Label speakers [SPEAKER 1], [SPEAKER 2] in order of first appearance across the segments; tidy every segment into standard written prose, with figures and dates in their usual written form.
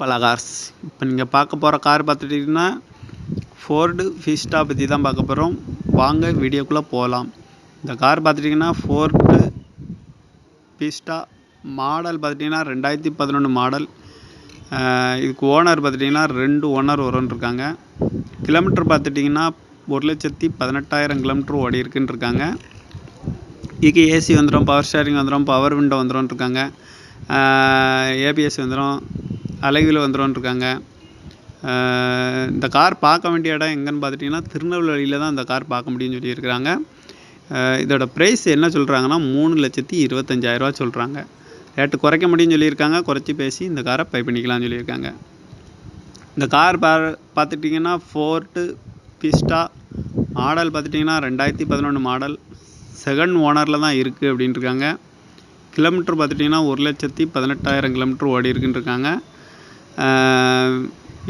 [SPEAKER 1] பல கார்ஸ். இப்போ நீங்கள் பார்க்க போகிற கார் பார்த்துட்டிங்கன்னா ஃபோர்டு ஃபீஸ்டா பற்றி தான் பார்க்க போகிறோம். வாங்க வீடியோக்குள்ளே போகலாம். இந்த கார் பார்த்துட்டிங்கன்னா ஃபோர்டு ஃபீஸ்டா மாடல் பார்த்துட்டிங்கன்னா 2011 மாடல். இதுக்கு ஓனர் பார்த்துட்டிங்கன்னா 2 ஓனர் வரும்னு இருக்காங்க. கிலோமீட்டர் பார்த்துட்டிங்கன்னா 1,18,000 கிலோமீட்டர் ஓடி இருக்குன்னு இருக்காங்க. இதுக்கு ஏசி வந்துடும், பவர் ஸ்டேரிங் வந்துடும், பவர் விண்டோ வந்துடும் இருக்காங்க. ஏபிஎஸ் வந்துடும், அலைவில் வந்துடும் இருக்காங்க. இந்த கார் பார்க்க வேண்டிய இடம் எங்கன்னு பார்த்துட்டிங்கன்னா திருநெல்வேலியில் தான் இந்த கார் பார்க்க முடியும்னு சொல்லியிருக்கிறாங்க. இதோட ப்ரைஸ் என்ன சொல்கிறாங்கன்னா 3,25,000 சொல்கிறாங்க. ரேட்டு குறைக்க முடியும்னு சொல்லியிருக்காங்க. குறைச்சி பேசி இந்த காரை பை பண்ணிக்கலாம்னு சொல்லியிருக்காங்க. இந்த கார் பார்த்துட்டிங்கன்னா ஃபோர்டு ஃபீஸ்டா மாடல் பார்த்துட்டிங்கன்னா 2011 மாடல். செகண்ட் ஓனரில் தான் இருக்குது அப்படின்ட்டு இருக்காங்க. கிலோமீட்டர் பார்த்துட்டிங்கன்னா 1,18,000 கிலோமீட்டர் ஓடி இருக்குன்னு இருக்காங்க.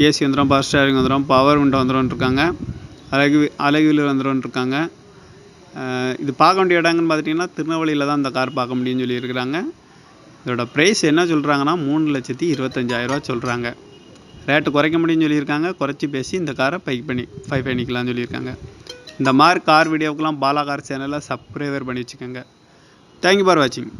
[SPEAKER 1] ஏசி வந்துடும், பவர் ஸ்டேரிங் வந்துடும், பவர் விண்டோ வந்துடும் இருக்காங்க. அழகுவில் வந்துடும் இருக்காங்க. இது பார்க்க வேண்டிய இடங்கன்னு பார்த்துட்டிங்கன்னா திருநெல்வேலியில் தான் இந்த கார் பார்க்க முடியும்னு சொல்லியிருக்கிறாங்க. இதோட ப்ரைஸ் என்ன சொல்கிறாங்கன்னா 3,25,000 சொல்கிறாங்க. ரேட்டு குறைக்க முடியும்னு சொல்லியிருக்காங்க. குறைச்சி பேசி இந்த காரை பை பண்ணிக்கலாம்னு சொல்லியிருக்காங்க. இந்த மாதிரி கார் வீடியோக்கெலாம் பாலா கார் சேனலை சப்ஸ்கிரைபர் பண்ணி வச்சுக்கோங்க. தேங்க்யூ ஃபார் வாட்சிங்.